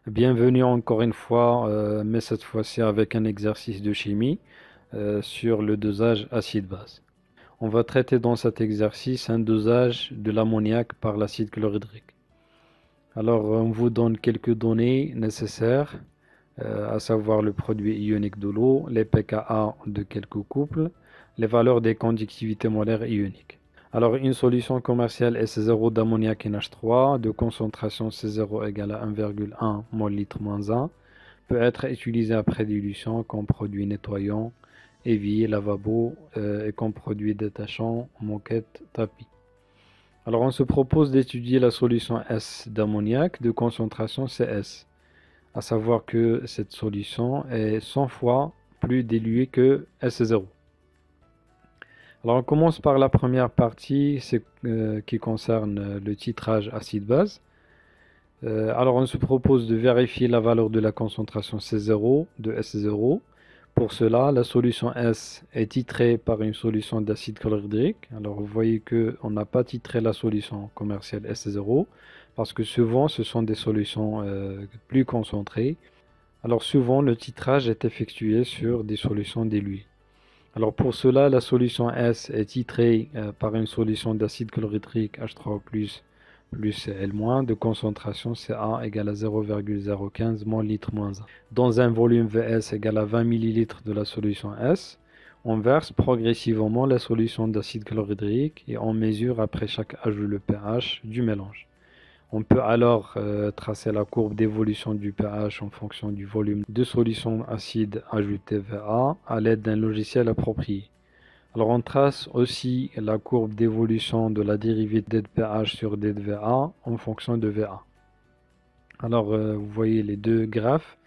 Bienvenue encore une fois, mais cette fois-ci avec un exercice de chimie sur le dosage acide-base. On va traiter dans cet exercice un dosage de l'ammoniac par l'acide chlorhydrique. Alors, on vous donne quelques données nécessaires, à savoir le produit ionique de l'eau, les pKa de quelques couples, les valeurs des conductivités molaires ioniques. Alors, une solution commerciale S0 d'ammoniac NH3 de concentration C0 égale à 1,1 mol litre moins 1 peut être utilisée après dilution comme produit nettoyant, évier, lavabo et comme produit détachant, moquette, tapis. Alors, on se propose d'étudier la solution S d'ammoniac de concentration CS, à savoir que cette solution est 100 fois plus diluée que S0. Alors on commence par la première partie qui concerne le titrage acide-base. Alors on se propose de vérifier la valeur de la concentration C0 de S0. Pour cela, la solution S est titrée par une solution d'acide chlorhydrique. Alors vous voyez qu'on n'a pas titré la solution commerciale S0 parce que souvent ce sont des solutions plus concentrées. Alors souvent le titrage est effectué sur des solutions diluées. Alors pour cela, la solution S est titrée par une solution d'acide chlorhydrique H3O+, plus Cl- de concentration Ca égale à 0,015 mol litre moins 1. Dans un volume Vs égal à 20 ml de la solution S, on verse progressivement la solution d'acide chlorhydrique et on mesure après chaque ajout le pH du mélange. On peut alors tracer la courbe d'évolution du pH en fonction du volume de solution acide ajoutée Va à l'aide d'un logiciel approprié. Alors on trace aussi la courbe d'évolution de la dérivée d'PH sur d'VA en fonction de Va. Alors vous voyez les deux graphes.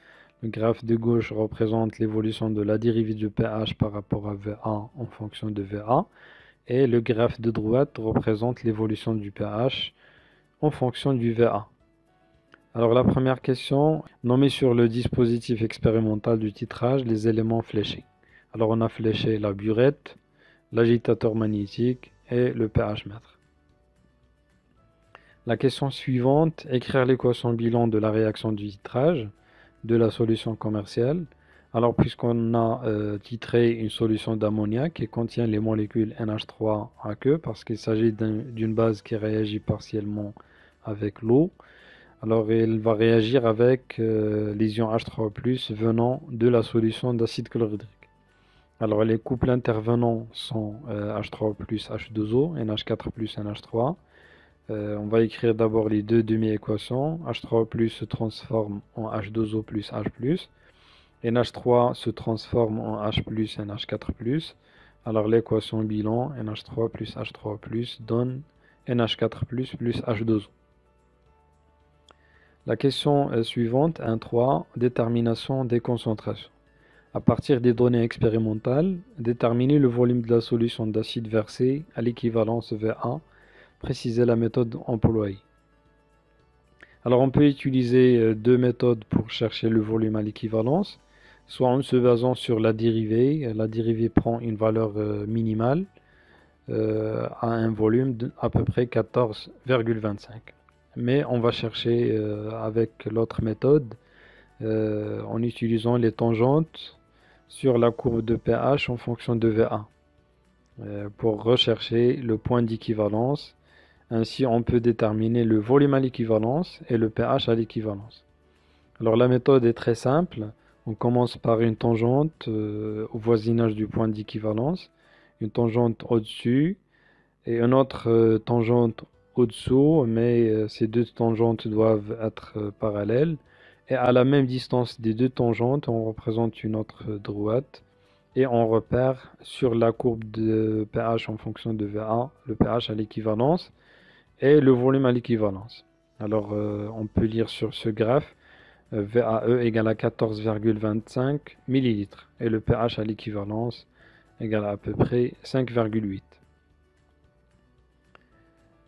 Le graphe de gauche représente l'évolution de la dérivée de pH par rapport à Va en fonction de Va. Et le graphe de droite représente l'évolution du pH en fonction du Va. Alors la première question, nommer sur le dispositif expérimental du titrage les éléments fléchés. Alors on a fléché la burette, l'agitateur magnétique et le pH mètre. La question suivante, écrire l'équation bilan de la réaction du titrage de la solution commerciale. Alors puisqu'on a titré une solution d'ammoniac qui contient les molécules NH3 aqueux parce qu'il s'agit d'une base qui réagit partiellement avec l'eau. Alors, il va réagir avec les ions H3O+, venant de la solution d'acide chlorhydrique. Alors, les couples intervenants sont H3O+, H2O, NH4+, NH3. On va écrire d'abord les deux demi-équations. H3O+ se transforme en H2O plus H+. NH3 se transforme en H+, NH4+. Alors, l'équation bilan, NH3 plus H3O+, donne NH4+, plus H2O. La question suivante, 1.3, détermination des concentrations. À partir des données expérimentales, déterminer le volume de la solution d'acide versée à l'équivalence Va, préciser la méthode employée. Alors on peut utiliser deux méthodes pour chercher le volume à l'équivalence, soit en se basant sur la dérivée. La dérivée prend une valeur minimale à un volume à peu près 14,25. Mais on va chercher avec l'autre méthode en utilisant les tangentes sur la courbe de pH en fonction de Va pour rechercher le point d'équivalence. Ainsi, on peut déterminer le volume à l'équivalence et le pH à l'équivalence. Alors la méthode est très simple. On commence par une tangente au voisinage du point d'équivalence, une tangente au-dessus et une autre tangente au-dessous, mais ces deux tangentes doivent être parallèles. Et à la même distance des deux tangentes, on représente une autre droite et on repère sur la courbe de pH en fonction de Va le pH à l'équivalence et le volume à l'équivalence. Alors on peut lire sur ce graphe VAE égale à 14,25 ml et le pH à l'équivalence égale à peu près 5,8.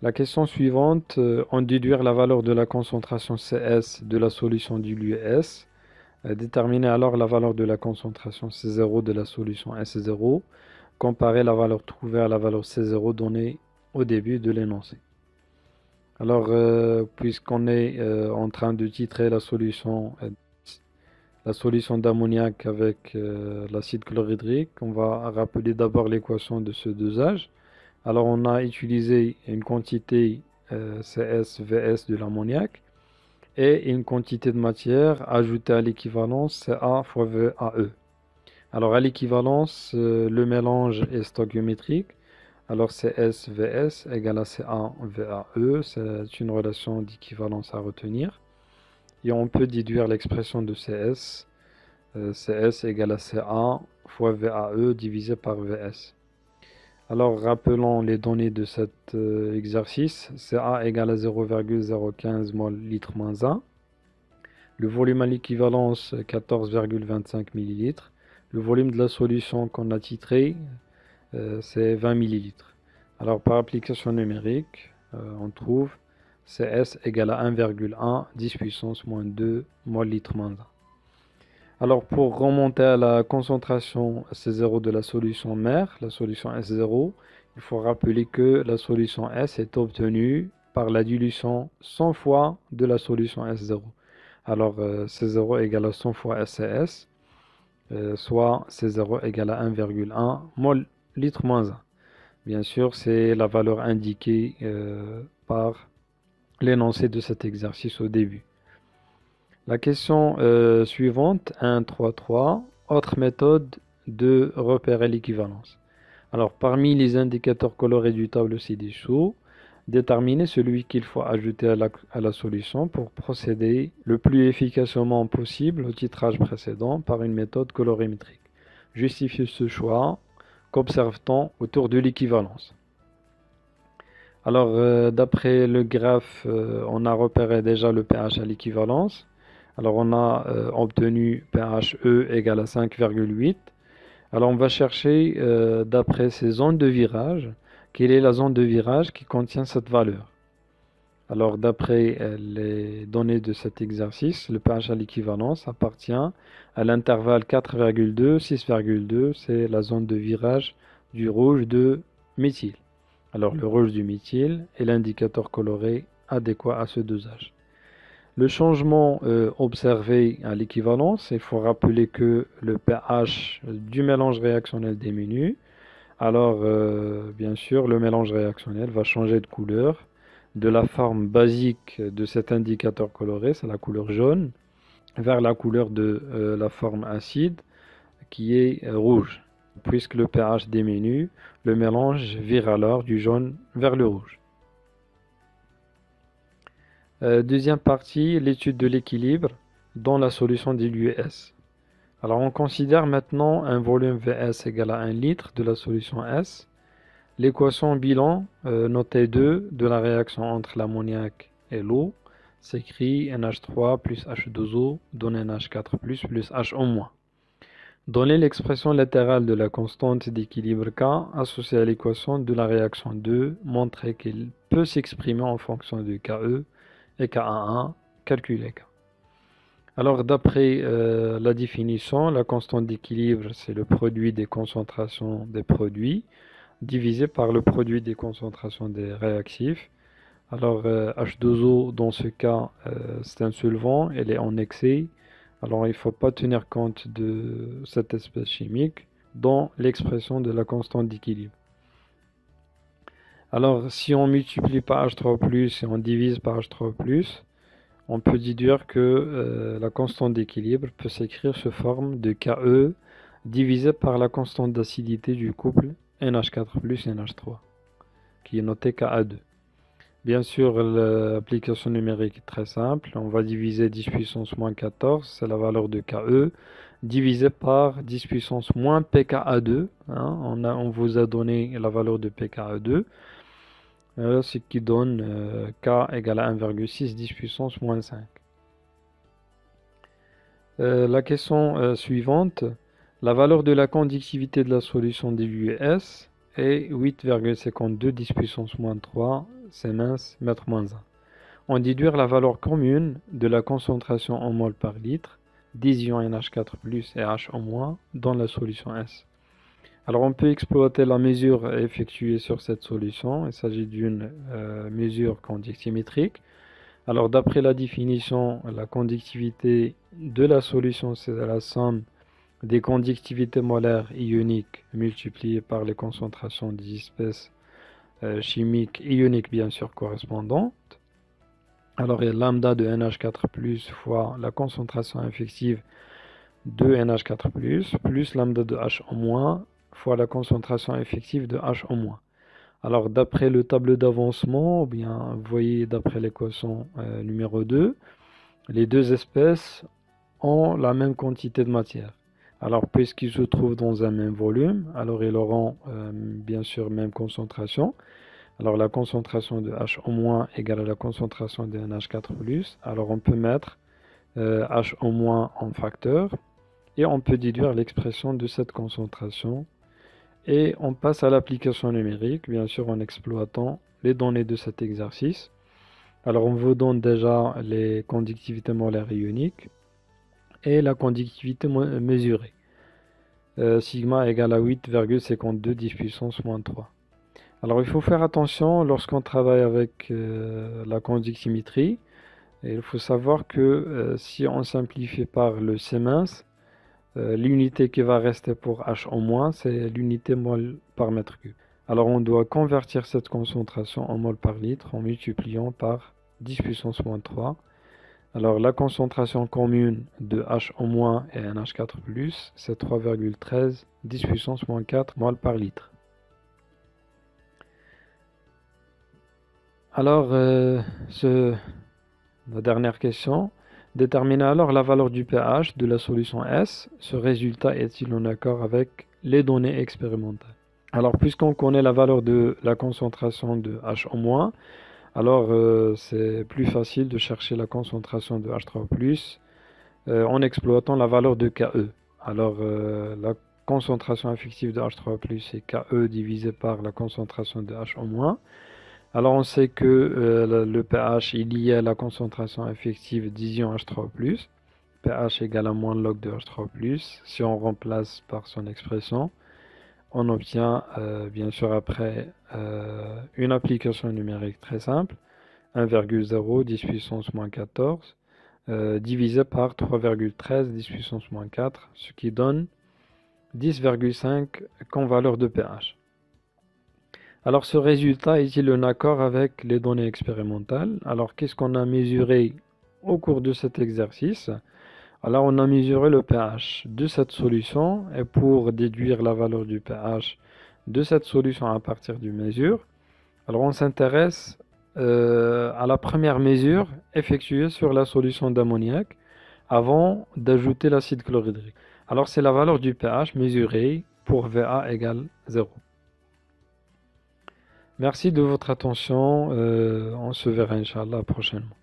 La question suivante, en déduire la valeur de la concentration CS de la solution diluée S. Déterminer alors la valeur de la concentration C0 de la solution S0. Comparer la valeur trouvée à la valeur C0 donnée au début de l'énoncé. Alors, puisqu'on est en train de titrer la solution d'ammoniac avec l'acide chlorhydrique, on va rappeler d'abord l'équation de ce dosage. Alors, on a utilisé une quantité CSVS de l'ammoniac et une quantité de matière ajoutée à l'équivalence CA fois VAE. Alors, à l'équivalence, le mélange est stoichiométrique. Alors, CSVS égale à CA-VAE, c'est une relation d'équivalence à retenir. Et on peut déduire l'expression de CS. CS égale à CA fois VAE divisé par VS. Alors, rappelons les données de cet exercice. CA égale à 0,015 mol litre moins 1. Le volume à l'équivalence 14,25 millilitres. Le volume de la solution qu'on a titré, c'est 20 millilitres. Alors par application numérique, on trouve CS égale à 1,1 10 puissance moins 2 mol litre moins 1. Alors pour remonter à la concentration C0 de la solution mère, la solution S0, il faut rappeler que la solution S est obtenue par la dilution 100 fois de la solution S0. Alors C0 égale à 100 fois SCS, soit C0 égale à 1,1 mol litre moins 1. Bien sûr, c'est la valeur indiquée par l'énoncé de cet exercice au début. La question suivante, 1.3.3, autre méthode de repérer l'équivalence. Alors, parmi les indicateurs colorés du tableau ci-dessous, déterminer celui qu'il faut ajouter à la solution pour procéder le plus efficacement possible au titrage précédent par une méthode colorimétrique. Justifier ce choix qu'observe-t-on autour de l'équivalence? Alors, d'après le graphe, on a repéré déjà le pH à l'équivalence. Alors, on a obtenu pH E égale à 5,8. Alors, on va chercher, d'après ces zones de virage, quelle est la zone de virage qui contient cette valeur. Alors, d'après les données de cet exercice, le pH à l'équivalence appartient à l'intervalle 4,2-6,2. C'est la zone de virage du rouge de méthyle. Alors, le rouge du méthyle est l'indicateur coloré adéquat à ce dosage. Le changement observé à l'équivalence, il faut rappeler que le pH du mélange réactionnel diminue. Alors, bien sûr, le mélange réactionnel va changer de couleur de la forme basique de cet indicateur coloré, c'est la couleur jaune, vers la couleur de la forme acide, qui est rouge. Puisque le pH diminue, le mélange vire alors du jaune vers le rouge. Deuxième partie, l'étude de l'équilibre dans la solution diluée S. Alors on considère maintenant un volume Vs égal à 1 litre de la solution S. L'équation bilan notée 2 de la réaction entre l'ammoniac et l'eau s'écrit NH3 plus H2O donne NH4 plus HO-. Donner l'expression latérale de la constante d'équilibre K associée à l'équation de la réaction 2, montrer qu'elle peut s'exprimer en fonction de KE et Ka1, calculer K. Alors d'après la définition, la constante d'équilibre, c'est le produit des concentrations des produits divisé par le produit des concentrations des réactifs. Alors H2O, dans ce cas, c'est un solvant, elle est en excès. Alors il ne faut pas tenir compte de cette espèce chimique dans l'expression de la constante d'équilibre. Alors si on multiplie par H3+, et on divise par H3+, on peut déduire que la constante d'équilibre peut s'écrire sous forme de KE divisé par la constante d'acidité du couple NH4 plus NH3, qui est noté Ka2. Bien sûr, l'application numérique est très simple. On va diviser 10 puissance moins 14, c'est la valeur de KE, divisé par 10 puissance moins pKa2. On vous a donné la valeur de pKa2, ce qui donne K égale à 1,6 10 puissance moins 5. La question suivante, la valeur de la conductivité de la solution diluée S est 8,52 10 puissance moins 3 Siemens mètre moins 1. On déduire la valeur commune de la concentration en mol par litre des ions NH4+ et HO- dans la solution S. Alors on peut exploiter la mesure effectuée sur cette solution. Il s'agit d'une mesure conductimétrique. Alors d'après la définition, la conductivité de la solution, c'est la somme des conductivités molaires ioniques multipliées par les concentrations des espèces chimiques ioniques bien sûr correspondantes. Alors il y a lambda de NH4+ fois la concentration effective de NH4+, plus lambda de H- fois la concentration effective de H-. Alors d'après le tableau d'avancement, ou bien vous voyez d'après l'équation numéro 2, les deux espèces ont la même quantité de matière. Alors puisqu'ils se trouvent dans un même volume, alors ils auront bien sûr même concentration. Alors la concentration de H- égale à la concentration de NH4+. Alors on peut mettre H- en facteur et on peut déduire l'expression de cette concentration. Et on passe à l'application numérique, bien sûr en exploitant les données de cet exercice. Alors on vous donne déjà les conductivités molaires ioniques et la conductivité mesurée. Sigma égale à 8,52 10 puissance moins 3. Alors il faut faire attention lorsqu'on travaille avec la conductimétrie. Et il faut savoir que si on simplifie par le Siemens, l'unité qui va rester pour H-, c'est l'unité mol par mètre cube. Alors on doit convertir cette concentration en mol par litre en multipliant par 10 puissance moins 3. Alors la concentration commune de H- et NH4+, c'est 3,13 10 puissance moins 4 mol par litre. Alors la dernière question. Déterminez alors la valeur du pH de la solution S. Ce résultat est-il en accord avec les données expérimentales? Alors, puisqu'on connaît la valeur de la concentration de H-, alors c'est plus facile de chercher la concentration de H3+, en exploitant la valeur de Ke. Alors, la concentration effective de H3+, c'est Ke divisé par la concentration de H-. Alors on sait que le pH est lié à la concentration effective d'ion H3+, pH égale à moins log de H3+. Si on remplace par son expression, on obtient bien sûr après une application numérique très simple, 1,0 10 puissance moins 14 divisé par 3,13 10 puissance moins 4, ce qui donne 10,5 comme valeur de pH. Alors ce résultat est-il en accord avec les données expérimentales? Alors qu'est-ce qu'on a mesuré au cours de cet exercice? Alors on a mesuré le pH de cette solution et pour déduire la valeur du pH de cette solution à partir d'une mesure, alors on s'intéresse à la première mesure effectuée sur la solution d'ammoniac avant d'ajouter l'acide chlorhydrique. Alors c'est la valeur du pH mesurée pour Va égale 0. Merci de votre attention. On se verra, Inch'Allah, prochainement.